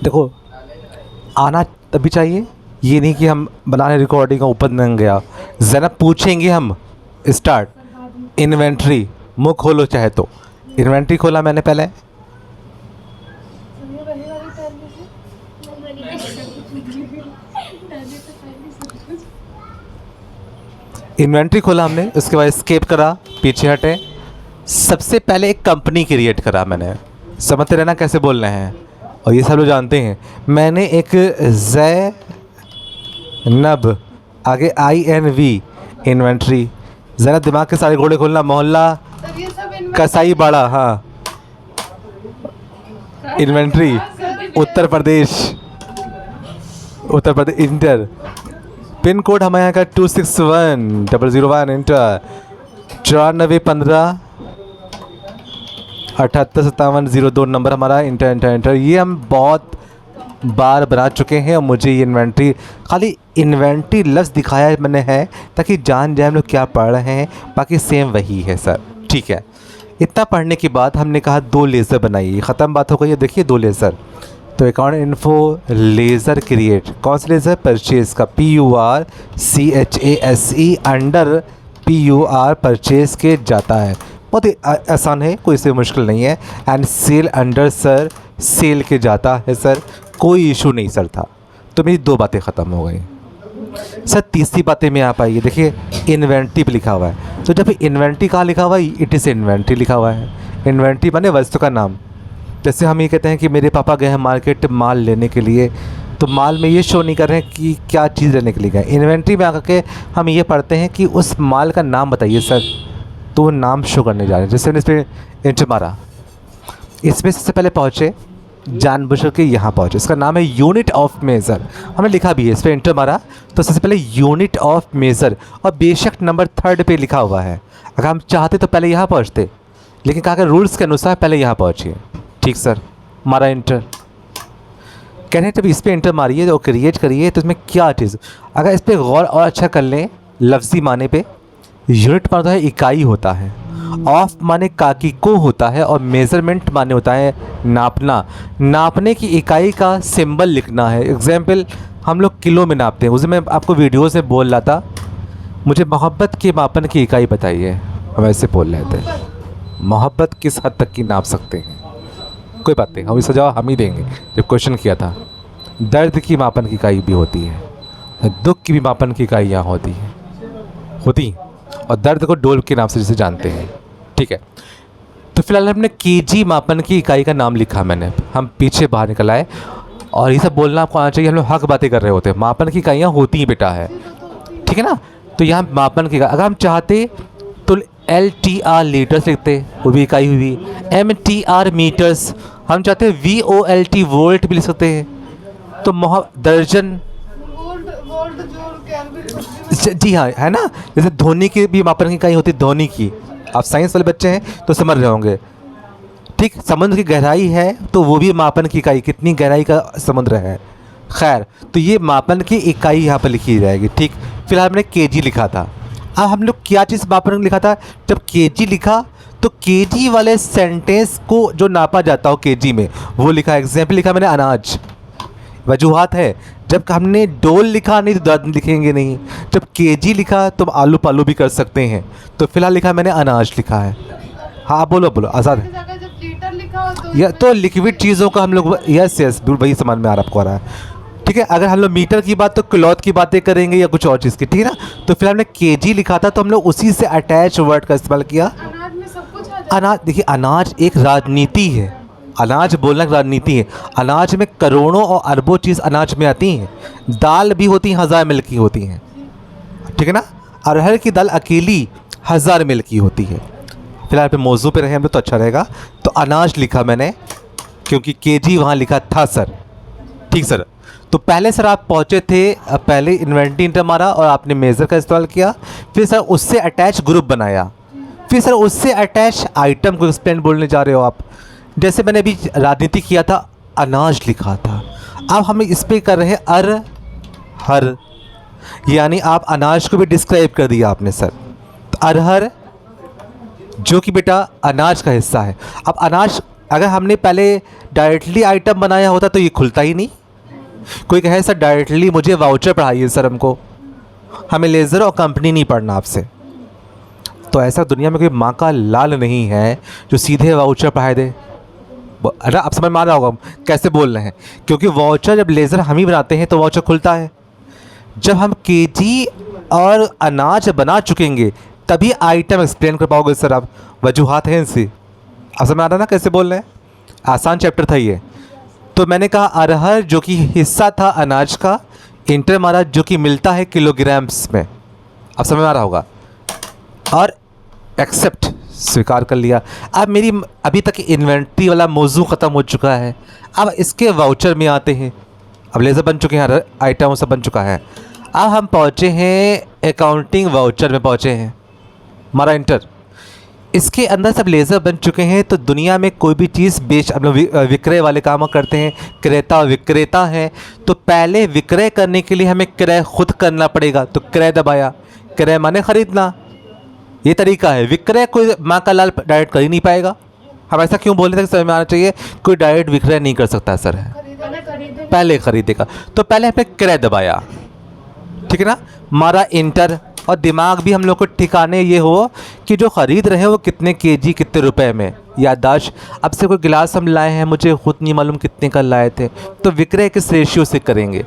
देखो, आना तभी चाहिए, ये नहीं कि हम बनाने रिकॉर्डिंग का ऊपर नहीं गया। ज़रा पूछेंगे हम। स्टार्ट। इन्वेंट्री, मुँह खोलो चाहे तो। इन्वेंट्री खोला मैंने पहले। इन्वेंट्री खोला हमने, उसके बाद स्केप करा, पीछे हटे। सबसे पहले एक कंपनी क्रिएट करा मैंने। समझते रहना कैसे बोल रहे हैं, और ये सब लोग जानते हैं। मैंने एक ज़ैनब, आगे INV, इन्वेंट्री। ज़रा दिमाग के सारे घोड़े खोलना। मोहल्ला कसाई बाड़ा, हाँ, inventory. Uttar Pradesh, inter. Pin code हमारे यहाँ का 261001 इंटर। 9415 785702 नंबर हमारा, इंटर इंटर इंटर। ये हम बहुत बार बना चुके हैं, और मुझे ये इन्वेंट्री, खाली इन्वेंट्री लफ्ज़ दिखाया मैंने है ताकि जान जाए हम लोग क्या पढ़ रहे हैं। बाकी सेम वही है सर, ठीक है। इतना पढ़ने के बाद हमने कहा 2 लेज़र बनाइए, ख़त्म बात हो गई है। देखिए 2 लेज़र, तो अकाउंट इन्फो लेज़र क्रिएट। कौन सा लेज़र? परचेज़ का, PURCHASE अंडर PUR परचेज़ के जाता है। बहुत ही आसान है, कोई से मुश्किल नहीं है। And sale under sir sale के जाता है सर, कोई इशू नहीं सर था। तो मेरी 2 बातें ख़त्म हो गई सर। तीसरी बातें में आप आइए, देखिए इन्वेंट्री पे लिखा हुआ है। तो जब इन्वेंट्री कहाँ लिखा हुआ है? इट इज़ इन्वेंट्री लिखा हुआ है। इन्वेंट्री माने वस्तु का नाम। जैसे हम ये कहते हैं कि मेरे पापा गए हैं मार्केट माल लेने के लिए, तो माल में ये शो नहीं कर रहे हैं कि क्या चीज़ लेने के लिए गए। इन्वेंट्री में आकर के हम ये पढ़ते हैं कि उस माल का नाम बताइए सर, तो वो नाम शो करने जा रहे हैं। जैसे मैंने इस पर इंटर मारा, इसमें सबसे पहले पहुँचे, जानबूझ के यहाँ पहुँचे। इसका नाम है यूनिट ऑफ मेज़र, हमने लिखा भी है। इस पर इंटर मारा तो सबसे पहले यूनिट ऑफ मेज़र, और बेशक नंबर 3 पे लिखा हुआ है। अगर हम चाहते तो पहले यहाँ पहुँचते, लेकिन कहा कि रूल्स के अनुसार पहले यहाँ पहुँचिए। ठीक सर, मारा इंटर। कह रहे हैं जब इस पर इंटर मारिए और क्रिएट करिए तो इसमें क्या चीज़, अगर इस पर गौर और अच्छा कर लें, लफ्ज़ी माने पे यूनिट माने होता है इकाई होता है, ऑफ माने काकी को होता है, और मेज़रमेंट माने होता है नापना। नापने की इकाई का सिंबल लिखना है। एग्जाम्पल, हम लोग किलो में नापते हैं। उसे मैं आपको वीडियो से बोल रहा था, मुझे मोहब्बत के मापन की इकाई बताइए। हम ऐसे बोल रहे थे, मोहब्बत किस हद तक की नाप सकते हैं? कोई बात नहीं, हम इसका जवाब हम ही देंगे। जब क्वेश्चन किया था, दर्द की मापन की इकाई भी होती है, दुख की भी मापन की इकाइयाँ होती और दर्द को डोल के नाम से जिसे जानते हैं। ठीक है, तो फिलहाल हमने केजी मापन की इकाई का नाम लिखा मैंने। हम पीछे बाहर निकल आए, और ये सब बोलना आपको आना चाहिए। हम लोग हक बातें कर रहे होते हैं। मापन की इकाइयाँ होती ही बेटा है, ठीक है ना। तो यहाँ मापन की, अगर हम चाहते तो LTR लीटर्स लिखते, वो भी इकाई हुई। MTR मीटर्स, हम चाहते हैं VOLT वोल्ट भी लिख सकते हैं। तो दर्जन, जी हाँ, है ना। जैसे ध्वनि की भी मापन की इकाई होती है, ध्वनि की। आप साइंस वाले बच्चे हैं तो समझ रहे होंगे। ठीक, समुद्र की गहराई है तो वो भी मापन की इकाई, कितनी गहराई का समुद्र है। खैर, तो ये मापन की इकाई यहाँ पर लिखी जाएगी। ठीक, फिलहाल हमने केजी लिखा था। अब हम लोग क्या चीज़ मापन लिखा था? जब केजी लिखा तो केजी वाले सेंटेंस को जो नापा जाता हो केजी में, वो लिखा। एग्जाम्पल लिखा मैंने अनाज। वजूहात है, जब हमने डोल लिखा नहीं तो दर्द लिखेंगे नहीं। जब केजी लिखा तो आलू पालू भी कर सकते हैं। तो फिलहाल लिखा मैंने अनाज लिखा है। हाँ बोलो बोलो, आज़ाद है। या तो लिक्विड चीज़ों का हम लोग, यस वही समझ में आ रहा, आपको आ रहा है। ठीक है, अगर हम लोग मीटर की बात तो क्लॉथ की बातें करेंगे या कुछ और चीज़ की, ठीक है ना। तो फिलहाल हमने केजी लिखा था, तो हम लोग उसी से अटैच वर्ड का इस्तेमाल किया। अनाज, देखिए अनाज एक राजनीति है। अनाज बोलना एक राजनीति है। अनाज में करोड़ों और अरबों चीज़ अनाज में आती हैं। दाल भी होती हैं 1000 ml की होती हैं, ठीक है ना। अरहर की दाल अकेली 1000 ml की होती है। फिलहाल पे मौजू पे रहे हम लोग तो अच्छा रहेगा। तो अनाज लिखा मैंने, क्योंकि केजी वहाँ लिखा था सर। ठीक सर, तो पहले सर आप पहुँचे थे, पहले इन्वेंट्री इंटर मारा और आपने मेज़र का इस्तेमाल किया। फिर सर उससे अटैच ग्रुप बनाया। फिर सर उससे अटैच आइटम को एक्सप्लेन बोलने जा रहे हो आप। जैसे मैंने अभी राजनीति किया था, अनाज लिखा था। अब हम इस पर कर रहे हैं अरहर, यानी आप अनाज को भी डिस्क्राइब कर दिया आपने सर। तो अरहर जो कि बेटा अनाज का हिस्सा है। अब अनाज अगर हमने पहले डायरेक्टली आइटम बनाया होता तो ये खुलता ही नहीं। कोई कहे सर डायरेक्टली मुझे वाउचर पढ़ाइए सर, हमको हमें लेज़र और कंपनी नहीं पढ़ना आपसे। तो ऐसा दुनिया में कोई माँ का लाल नहीं है जो सीधे वाउचर पढ़ा दे। अरे आप समझ में आ रहा होगा हम कैसे बोल रहे हैं, क्योंकि वाउचर जब लेज़र हम ही बनाते हैं तो वाउचर खुलता है। जब हम केजी और अनाज बना चुकेंगे तभी आइटम एक्सप्लेन कर पाओगे सर आप। वजूहात हैं इनसे, आप समझ में आ रहा ना कैसे बोल रहे हैं। आसान चैप्टर था ये। तो मैंने कहा अरहर जो कि हिस्सा था अनाज का, इंटर मारा जो कि मिलता है किलोग्राम्स में, अब समझ में आ रहा होगा, और एक्सेप्ट स्वीकार कर लिया। अब मेरी अभी तक इन्वेंट्री वाला मौजू ख़त्म हो चुका है। अब इसके वाउचर में आते हैं। अब लेज़र बन चुके हैं, आइटम सब बन चुका है। अब हम पहुँचे हैं अकाउंटिंग वाउचर में पहुँचे हैं, हमारा इंटर। इसके अंदर सब लेज़र बन चुके हैं। तो दुनिया में कोई भी चीज़ बेच, हम लोग विक्रय वाले काम करते हैं, क्रेता और विक्रेता हैं। तो पहले विक्रय करने के लिए हमें क्रय खुद करना पड़ेगा, तो क्रय दबाया। क्रय माने ख़रीदना, ये तरीका है। विक्रय कोई माँ का लाल डायरेक्ट कर ही नहीं पाएगा। हम ऐसा क्यों बोल रहे थे कि समझ में आना चाहिए, कोई डायरेक्ट विक्रय नहीं कर सकता सर, है पहले खरीदेगा। तो पहले हमने क्रय दबाया, ठीक है ना, मारा इंटर। और दिमाग भी हम लोग को ठिकाने ये हो कि जो ख़रीद रहे हैं वो कितने केजी कितने रुपए में, याददाश्त। अब से कोई गिलास हम लाए हैं, मुझे खुद नहीं मालूम कितने का लाए थे, तो विक्रय किस रेशियो से करेंगे।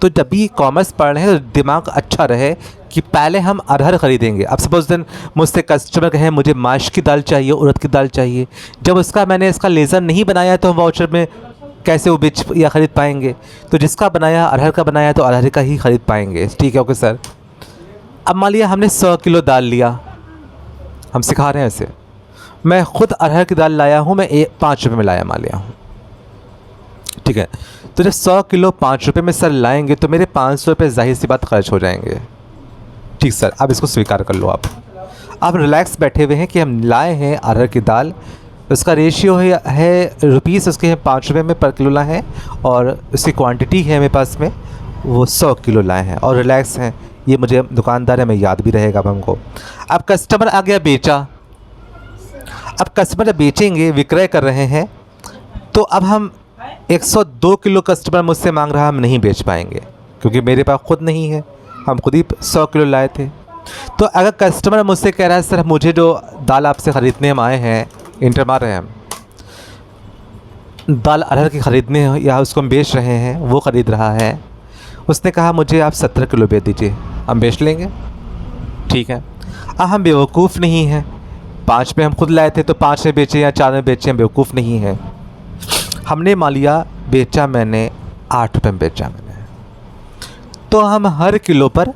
तो जब भी कॉमर्स पढ़ रहे हैं तो दिमाग अच्छा रहे कि पहले हम अरहर ख़रीदेंगे। अब सपोज दिन मुझसे कस्टमर कहे मुझे माश की दाल चाहिए, उड़द की दाल चाहिए, जब मैंने इसका लेज़र नहीं बनाया तो हम वाउचर में कैसे वो बेच या ख़रीद पाएंगे। तो जिसका बनाया अरहर का बनाया तो अरहर का ही ख़रीद पाएंगे, ठीक है ओके सर। अब मान लिया हमने 100 किलो दाल लिया, हम सिखा रहे हैं ऐसे। मैं ख़ुद अरहर की दाल लाया हूँ, मैं 5 रुपये में लाया मान लिया हूँ, ठीक है। तो जब 100 किलो 5 रुपये में सर लाएंगे तो मेरे 500 रुपये जाहिर सी बात खर्च हो जाएंगे, ठीक सर। अब इसको स्वीकार कर लो आप रिलैक्स बैठे हुए हैं कि हम लाए हैं अरहर की दाल, उसका रेशियो है रुपीस उसके हैं 5 रुपये में पर किलो लाए हैं, और उसकी क्वांटिटी है मेरे पास में वो 100 किलो लाए हैं, और रिलैक्स हैं। ये मुझे दुकानदार है, मैं याद भी रहेगा अब हमको। अब कस्टमर आ गया बेचा। अब कस्टमर बेचेंगे, विक्रय कर रहे हैं, तो अब हम 102 किलो कस्टमर मुझसे मांग रहा है, हम नहीं बेच पाएंगे क्योंकि मेरे पास खुद नहीं है, हम खुद ही 100 किलो लाए थे। तो अगर कस्टमर मुझसे कह रहा है सर मुझे जो दाल आपसे ख़रीदने हम आए हैं, इंटर मार रहे हैं हम, दाल अरहर की ख़रीदने या उसको हम बेच रहे हैं, वो ख़रीद रहा है, उसने कहा मुझे आप 17 किलो बेच दीजिए, हम बेच लेंगे, ठीक है। अब हम बेवकूफ़ नहीं हैं, 5 में हम खुद लाए थे तो 5 में बेचे या 4 में बेचे, हम बेवकूफ़ नहीं हैं। हमने मान लिया बेचा मैंने 8 रुपये में बेचा मैंने, तो हम हर किलो पर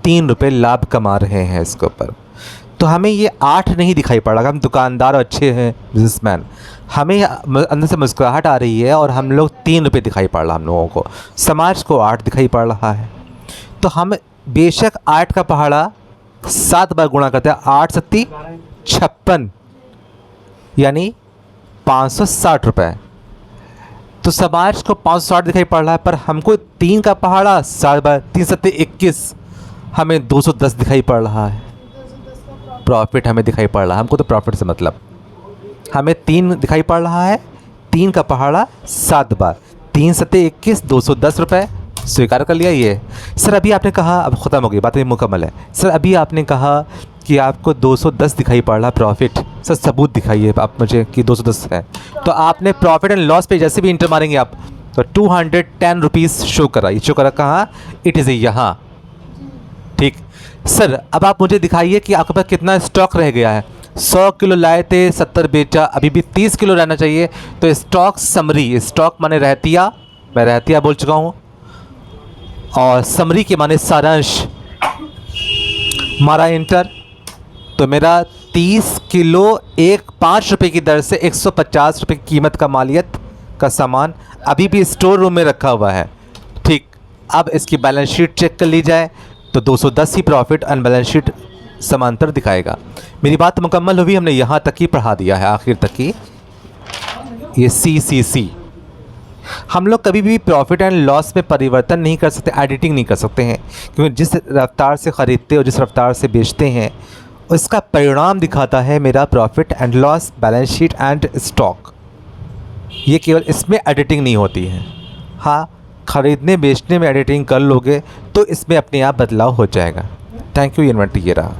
3 रुपये लाभ कमा रहे हैं इसके ऊपर। तो हमें ये 8 नहीं दिखाई पड़ रहा, हम दुकानदार अच्छे हैं बिजनेसमैन, हमें अंदर से मुस्कुराहट आ रही है और हम लोग 3 रुपये दिखाई पड़ रहा हम लोगों को, समाज को 8 दिखाई पड़ रहा है। तो हम बेशक 8 का पहाड़ा 7 बार गुणा करते हैं, 8 सत्ती 56 यानी 560 रुपये। तो समाज को 560 दिखाई पड़ रहा है, पर हमको 3 का पहाड़ा 7 बार 3 सत्ते 21, हमें 210 दिखाई पड़ रहा है। प्रॉफिट हमें दिखाई पड़ रहा है, हमको तो प्रॉफिट से मतलब, हमें 3 दिखाई पड़ रहा है, 3 का पहाड़ा 7 बार 3 सत्ते 21, 210 रुपये स्वीकार कर लिया। ये सर अभी आपने कहा, अब ख़त्म हो गई बात, मुकम्मल है सर। अभी आपने कहा कि आपको 210 दिखाई पड़ रहा प्रॉफिट, सर सबूत दिखाइए आप मुझे कि 210 है। तो आपने प्रॉफिट एंड लॉस पे जैसे भी इंटर मारेंगे आप तो 210 रुपीज़ शो करा, ये शो करा कहाँ, इट इज़ यहाँ, ठीक सर। अब आप मुझे दिखाइए कि आपके पास कितना स्टॉक रह गया है। 100 किलो लाए थे, 70 बेचा, अभी भी 30 किलो रहना चाहिए। तो स्टॉक समरी, स्टॉक माने रहतिया, मैं रहतिया बोल चुका हूँ, और समरी के माने सारांश, मारा इंटर। तो मेरा 30 किलो 5 रुपये की दर से 150 रुपये की कीमत का मालियत का सामान अभी भी स्टोर रूम में रखा हुआ है, ठीक। अब इसकी बैलेंस शीट चेक कर ली जाए तो 210 ही प्रॉफिट एंड बैलेंस शीट समांतर दिखाएगा। मेरी बात मुकम्मल हुई, हमने यहाँ तक ही पढ़ा दिया है, आखिर तक ही। ये CCC हम लोग कभी भी प्रॉफिट एंड लॉस में परिवर्तन नहीं कर सकते, एडिटिंग नहीं कर सकते हैं, क्योंकि जिस रफ्तार से ख़रीदते और जिस रफ्तार से बेचते हैं उसका परिणाम दिखाता है मेरा profit and loss, balance sheet and stock. ये केवल इसमें एडिटिंग नहीं होती है। हाँ, ख़रीदने बेचने में एडिटिंग कर लोगे तो इसमें अपने आप बदलाव हो जाएगा। थैंक यू, इन्वेंट ये रहा।